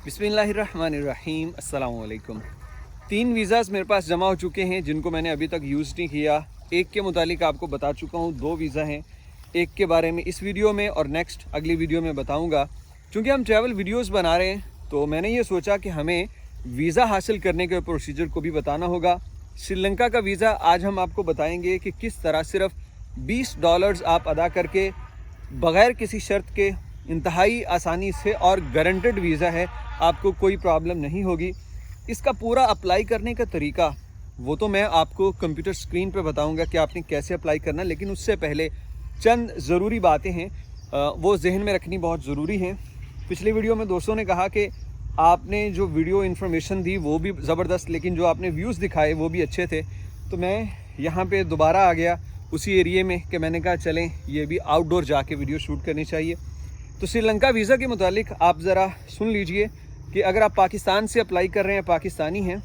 बिस्मिल्लाहिर्रहमानिर्रहीम अस्सलाम वालेकुम। 3 वीज़ाज़ मेरे पास जमा हो चुके हैं जिनको मैंने अभी तक यूज़ नहीं किया। एक के मुतालिक आपको बता चुका हूँ, 2 वीज़ा हैं। एक के बारे में इस वीडियो में और नेक्स्ट अगली वीडियो में बताऊँगा। चूँकि हम ट्रैवल वीडियोज़ बना रहे हैं तो मैंने ये सोचा कि हमें वीज़ा हासिल करने के प्रोसीजर को भी बताना होगा। श्रीलंका का वीज़ा आज हम आपको बताएँगे कि किस तरह सिर्फ $20 आप अदा करके बग़ैर किसी शर्त के इंतहाई आसानी से और गारंटेड वीज़ा है, आपको कोई प्रॉब्लम नहीं होगी। इसका पूरा अप्लाई करने का तरीका वो तो मैं आपको कंप्यूटर स्क्रीन पे बताऊंगा कि आपने कैसे अप्लाई करना, लेकिन उससे पहले चंद ज़रूरी बातें हैं वो जहन में रखनी बहुत ज़रूरी हैं। पिछली वीडियो में दोस्तों ने कहा कि आपने जो वीडियो इन्फॉर्मेशन दी वो भी ज़बरदस्त, लेकिन जो आपने व्यूज़ दिखाए वो भी अच्छे थे। तो मैं यहाँ पे दोबारा आ गया उसी एरिए में कि मैंने कहा चलें ये भी आउटडोर जाके वीडियो शूट करनी चाहिए। तो श्रीलंका वीज़ा के मुतालिक आप ज़रा सुन लीजिए कि अगर आप पाकिस्तान से अप्लाई कर रहे हैं, पाकिस्तानी हैं,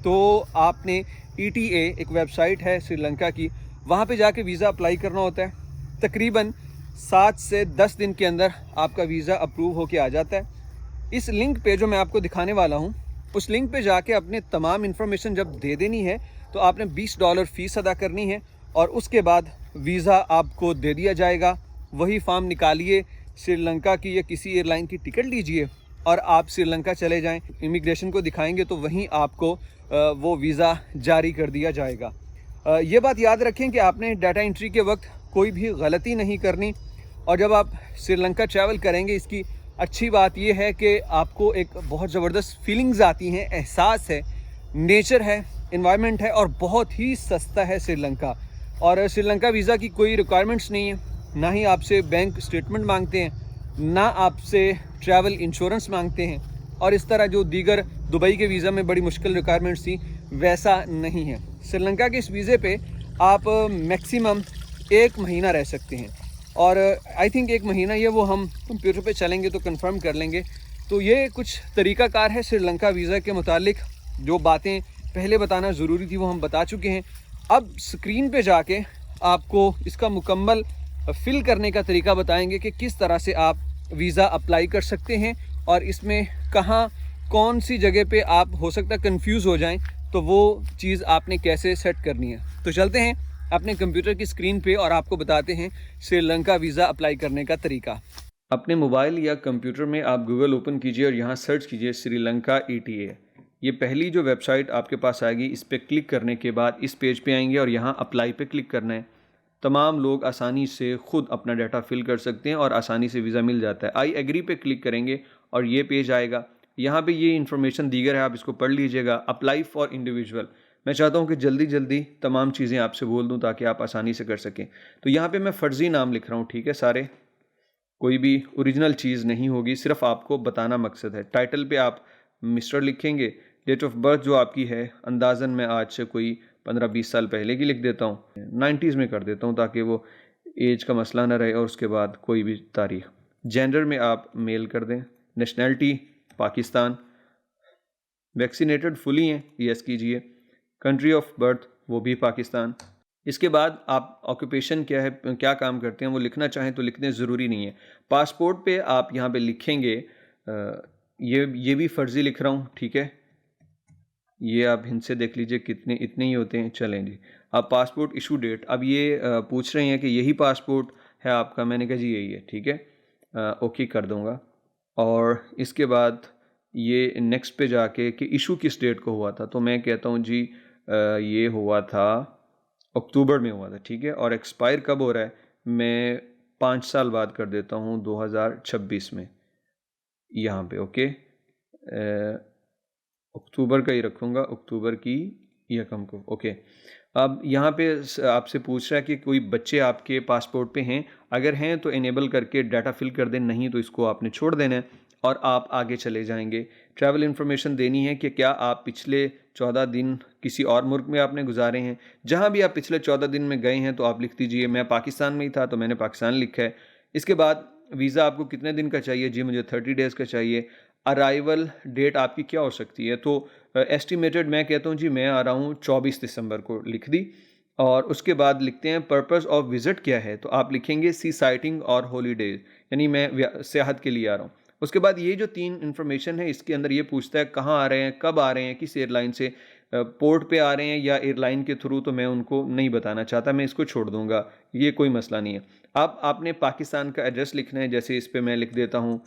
तो आपने ETA एक वेबसाइट है श्रीलंका की, वहाँ पे जाके वीज़ा अप्लाई करना होता है। तकरीबन 7 से 10 दिन के अंदर आपका वीज़ा अप्रूव होके आ जाता है। इस लिंक पे जो मैं आपको दिखाने वाला हूँ, उस लिंक पे जाके अपने तमाम इन्फॉर्मेशन जब दे देनी है तो आपने $20 फ़ीस अदा करनी है और उसके बाद वीज़ा आपको दे दिया जाएगा। वही फॉर्म निकालिए, श्रीलंका की या किसी एयरलाइन की टिकट लीजिए और आप श्रीलंका चले जाएं। इमिग्रेशन को दिखाएंगे तो वहीं आपको वो वीज़ा जारी कर दिया जाएगा। ये बात याद रखें कि आपने डाटा एंट्री के वक्त कोई भी गलती नहीं करनी। और जब आप श्रीलंका ट्रैवल करेंगे, इसकी अच्छी बात यह है कि आपको एक बहुत ज़बरदस्त फीलिंग्स आती हैं, एहसास है, नेचर है, इन्वायरमेंट है और बहुत ही सस्ता है श्रीलंका। और श्रीलंका वीज़ा की कोई रिक्वायरमेंट्स नहीं है, ना ही आपसे बैंक स्टेटमेंट मांगते हैं, ना आपसे ट्रैवल इंश्योरेंस मांगते हैं, और इस तरह जो दीगर दुबई के वीज़ा में बड़ी मुश्किल रिक्वायरमेंट्स थी वैसा नहीं है। श्रीलंका के इस वीज़े पे आप मैक्सिमम 1 महीना रह सकते हैं और आई थिंक 1 महीना ये वो हम कंप्यूटर पे चलेंगे तो कंफर्म कर लेंगे। तो ये कुछ तरीक़ाकार है श्रीलंका वीज़ा के मुतालिक। जो बातें पहले बताना ज़रूरी थी वो हम बता चुके हैं। अब स्क्रीन पे जाके आपको इसका मुकम्मल फिल करने का तरीका बताएंगे कि किस तरह से आप वीज़ा अप्लाई कर सकते हैं और इसमें कहाँ कौन सी जगह पे आप हो सकता है कंफ्यूज हो जाएं, तो वो चीज़ आपने कैसे सेट करनी है। तो चलते हैं अपने कंप्यूटर की स्क्रीन पे और आपको बताते हैं श्रीलंका वीज़ा अप्लाई करने का तरीका। अपने मोबाइल या कंप्यूटर में आप गूगल ओपन कीजिए और यहाँ सर्च कीजिए श्रीलंका ETA। ये पहली जो वेबसाइट आपके पास आएगी, इस पर क्लिक करने के बाद इस पेज पे आएंगे और यहाँ अप्लाई पे क्लिक करना है। तमाम लोग आसानी से ख़ुद अपना डाटा फिल कर सकते हैं और आसानी से वीज़ा मिल जाता है। आई एग्री पे क्लिक करेंगे और ये पेज आएगा। यहाँ पे ये इन्फॉर्मेशन दीगर है, आप इसको पढ़ लीजिएगा। अप्लाई फॉर इंडिविजुअल, मैं चाहता हूँ कि जल्दी जल्दी तमाम चीज़ें आपसे बोल दूँ ताकि आप आसानी से कर सकें। तो यहाँ पे मैं फ़र्ज़ी नाम लिख रहा हूँ, ठीक है, सारे, कोई भी ओरिजिनल चीज़ नहीं होगी, सिर्फ आपको बताना मकसद है। टाइटल पे आप मिस्टर लिखेंगे। डेट ऑफ बर्थ जो आपकी है, अंदाज़न मैं आज से कोई 15-20 साल पहले की लिख देता हूँ, 90s में कर देता हूँ ताकि वो एज का मसला ना रहे। और उसके बाद कोई भी तारीख। जेंडर में आप मेल कर दें। नेशनैलिटी पाकिस्तान। वैक्सीनेटेड फुली हैं, यस कीजिए। कंट्री ऑफ बर्थ वो भी पाकिस्तान। इसके बाद आप ऑक्यूपेशन क्या है, क्या काम करते हैं, वो लिखना चाहें तो लिखने ज़रूरी नहीं है। पासपोर्ट पे आप यहाँ पे लिखेंगे, ये भी फ़र्ज़ी लिख रहा हूँ, ठीक है, ये आप इनसे देख लीजिए कितने, इतने ही होते हैं। चलें जी। अब पासपोर्ट इशू डेट, अब ये पूछ रहे हैं कि यही पासपोर्ट है आपका, मैंने कहा जी यही है, ठीक है, ओके कर दूंगा। और इसके बाद ये नेक्स्ट पे जाके कि इशू किस डेट को हुआ था, तो मैं कहता हूँ जी ये हुआ था अक्टूबर में हुआ था, ठीक है। और एक्सपायर कब हो रहा है, मैं 5 साल बाद कर देता हूँ, 2026 में यहाँ पे, ओके। अक्टूबर का ही रखूँगा, अक्टूबर की 1 को, ओके। अब यहाँ पे आपसे पूछ रहा है कि कोई बच्चे आपके पासपोर्ट पे हैं, अगर हैं तो इनेबल करके डाटा फिल कर दें, नहीं तो इसको आपने छोड़ देना है और आप आगे चले जाएंगे। ट्रैवल इन्फॉर्मेशन देनी है कि क्या आप पिछले 14 दिन किसी और मुल्क में आपने गुजारे हैं। जहाँ भी आप पिछले 14 दिन में गए हैं तो आप लिख दीजिए। मैं पाकिस्तान में ही था तो मैंने पाकिस्तान लिखा है। इसके बाद वीज़ा आपको कितने दिन का चाहिए, जी मुझे 30 डेज़ का चाहिए। अराइवल डेट आपकी क्या हो सकती है, तो एस्टिमेटेड मैं कहता हूँ जी मैं आ रहा हूँ 24 दिसंबर को, लिख दी। और उसके बाद लिखते हैं पर्पस ऑफ विज़िट क्या है, तो आप लिखेंगे सी साइटिंग और हॉलीडेज, यानी मैं सियाहत के लिए आ रहा हूँ। उसके बाद ये जो 3 इन्फॉर्मेशन है इसके अंदर ये पूछता है कहाँ आ रहे हैं, कब आ रहे हैं, किस एयरलाइन से, पोर्ट पे आ रहे हैं या एयरलाइन के थ्रू, तो मैं उनको नहीं बताना चाहता, मैं इसको छोड़ दूंगा, ये कोई मसला नहीं है। अब आपने पाकिस्तान का एड्रेस लिखना है, जैसे इस पर मैं लिख देता हूँ,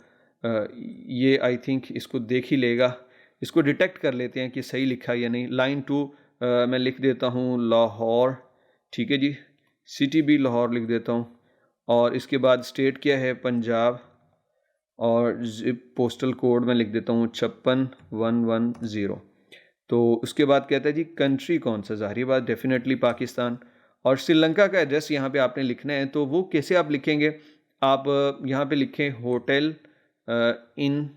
ये आई थिंक इसको देख ही लेगा, इसको डिटेक्ट कर लेते हैं कि सही लिखा है या नहीं। लाइन 2 मैं लिख देता हूँ लाहौर, ठीक है जी, सिटी भी लाहौर लिख देता हूँ, और इसके बाद स्टेट क्या है, पंजाब, और पोस्टल कोड में लिख देता हूँ 56110। तो उसके बाद कहता है जी कंट्री कौन सा, ज़ाहिर बात डेफिनेटली पाकिस्तान। और श्रीलंका का एड्रेस यहाँ पे आपने लिखना है, तो वो कैसे आप लिखेंगे, आप यहाँ पे लिखें होटल इन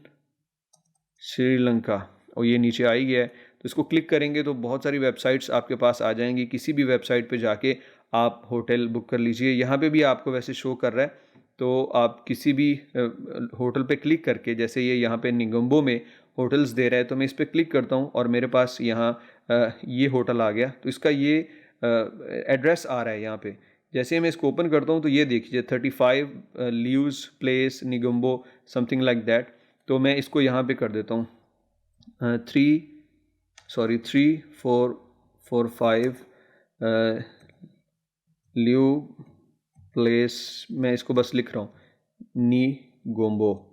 श्रीलंका, और ये नीचे आ ही गया है। तो इसको क्लिक करेंगे तो बहुत सारी वेबसाइट्स आपके पास आ जाएंगी, किसी भी वेबसाइट पे जाके आप होटल बुक कर लीजिए। यहाँ पे भी आपको वैसे शो कर रहा है, तो आप किसी भी होटल पे क्लिक करके, जैसे ये यहाँ पे निगम्बो में होटल्स दे रहा है, तो मैं इस पर क्लिक करता हूँ और मेरे पास यहाँ ये होटल आ गया। तो इसका ये एड्रेस आ रहा है यहाँ पे। जैसे मैं इसको ओपन करता हूँ तो ये देखिए 35 ल्यूज place Negombo something like that. तो मैं इसको यहाँ पे कर देता हूँ 3445 ल्यू प्लेस, मैं इसको बस लिख रहा हूँ निगम्बो,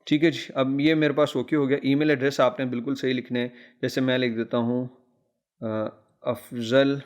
ठीक है जी। अब ये मेरे पास ओके हो गया। ईमेल एड्रेस आपने बिल्कुल सही लिखना है, जैसे मैं लिख देता हूँ अफजल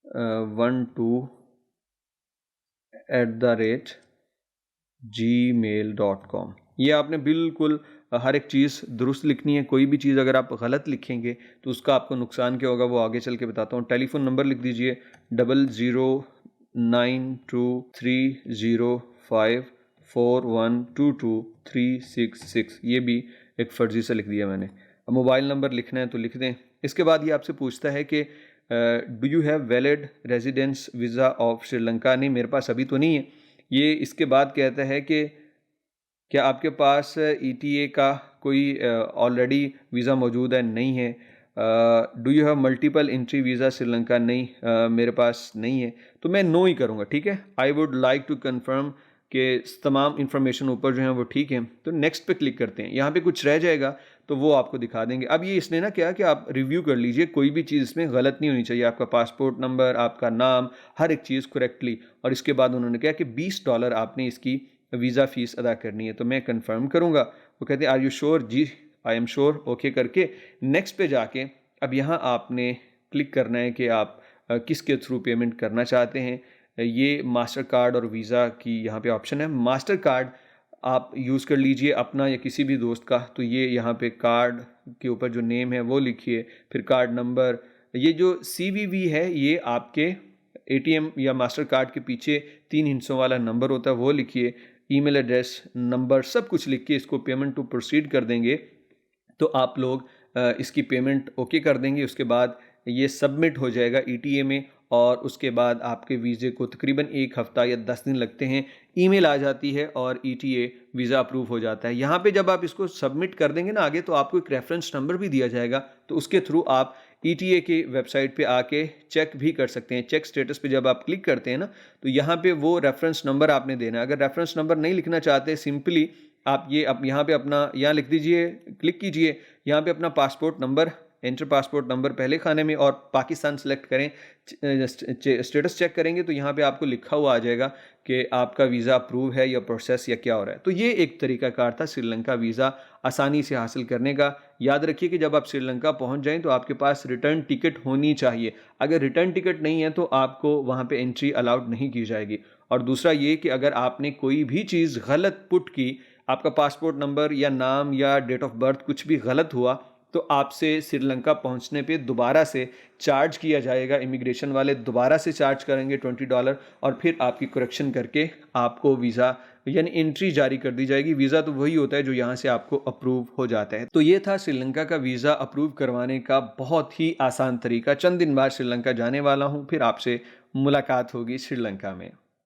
12@gmail.com। ये आपने बिल्कुल हर एक चीज़ दुरुस्त लिखनी है। कोई भी चीज़ अगर आप गलत लिखेंगे तो उसका आपको नुकसान क्या होगा वो आगे चल के बताता हूँ। टेलीफोन नंबर लिख दीजिए 00923054122366, ये भी एक फ़र्ज़ी से लिख दिया मैंने। अब मोबाइल नंबर लिखना है तो लिख दें। इसके बाद ये आपसे पूछता है कि do you have valid residence visa of Sri Lanka. नहीं, मेरे पास अभी तो नहीं है। ये इसके बाद कहता है कि क्या आपके पास ETA का कोई ऑलरेडी वीज़ा मौजूद है, नहीं है। Do you have multiple entry visa Sri Lanka, नहीं मेरे पास नहीं है, तो मैं नो ही करूँगा, ठीक है। I would like to confirm कि तमाम इन्फॉर्मेशन ऊपर जो है वो ठीक है, तो नेक्स्ट पे क्लिक करते हैं। यहाँ पे कुछ रह जाएगा तो वो आपको दिखा देंगे। अब ये इसने ना क्या कि आप रिव्यू कर लीजिए, कोई भी चीज़ इसमें गलत नहीं होनी चाहिए, आपका पासपोर्ट नंबर, आपका नाम, हर एक चीज़ करेक्टली। और इसके बाद उन्होंने कहा कि $20 आपने इसकी वीज़ा फ़ीस अदा करनी है, तो मैं कंफर्म करूँगा। वो कहते हैं आर यू श्योर, जी आई एम श्योर, ओके करके नेक्स्ट पे जाके अब यहाँ आपने क्लिक करना है कि आप किसके थ्रू पेमेंट करना चाहते हैं। ये मास्टर कार्ड और वीज़ा की यहाँ पे ऑप्शन है। मास्टर कार्ड आप यूज़ कर लीजिए अपना या किसी भी दोस्त का, तो ये यहाँ पे कार्ड के ऊपर जो नेम है वो लिखिए, फिर कार्ड नंबर। ये जो CVV है ये आपके ATM या मास्टर कार्ड के पीछे 3 हिस्सों वाला नंबर होता है, वो लिखिए। ईमेल एड्रेस, नंबर, सब कुछ लिख के इसको पेमेंट टू प्रोसीड कर देंगे, तो आप लोग इसकी पेमेंट ओके कर देंगे। उसके बाद ये सबमिट हो जाएगा ETA में, और उसके बाद आपके वीज़े को तकरीबन 1 हफ़्ता या 10 दिन लगते हैं। ईमेल आ जाती है और ETA वीज़ा अप्रूव हो जाता है। यहाँ पे जब आप इसको सबमिट कर देंगे ना आगे, तो आपको एक रेफरेंस नंबर भी दिया जाएगा, तो उसके थ्रू आप ETA की वेबसाइट पे आके चेक भी कर सकते हैं। चेक स्टेटस पे जब आप क्लिक करते हैं ना, तो यहाँ पे वो रेफरेंस नंबर आपने देना है। अगर रेफरेंस नंबर नहीं लिखना चाहते, सिंपली आप ये यहाँ पे अपना यहाँ लिख दीजिए, क्लिक कीजिए, यहाँ पे अपना passport number, enter passport number पहले खाने में और पाकिस्तान सेलेक्ट करें। स्टेटस चेक करेंगे तो यहाँ पे आपको लिखा हुआ आ जाएगा कि आपका वीज़ा अप्रूव है या प्रोसेस या क्या हो रहा है। तो ये एक तरीकाकार था श्रीलंका वीज़ा आसानी से हासिल करने का। याद रखिए कि जब आप श्रीलंका पहुँच जाएँ तो आपके पास रिटर्न टिकट होनी चाहिए। अगर रिटर्न टिकट नहीं है तो आपको वहाँ पर एंट्री अलाउड नहीं की जाएगी। और दूसरा ये कि अगर आपने कोई भी चीज़ गलत पुट की, आपका पासपोर्ट नंबर या नाम या डेट ऑफ बर्थ कुछ भी गलत हुआ, तो आपसे श्रीलंका पहुंचने पे दोबारा से चार्ज किया जाएगा। इमिग्रेशन वाले दोबारा से चार्ज करेंगे $20, और फिर आपकी करेक्शन करके आपको वीज़ा यानी एंट्री जारी कर दी जाएगी। वीज़ा तो वही होता है जो यहाँ से आपको अप्रूव हो जाता है। तो ये था श्रीलंका का वीज़ा अप्रूव करवाने का बहुत ही आसान तरीका। चंद दिन बाद श्रीलंका जाने वाला हूँ, फिर आपसे मुलाकात होगी श्रीलंका में।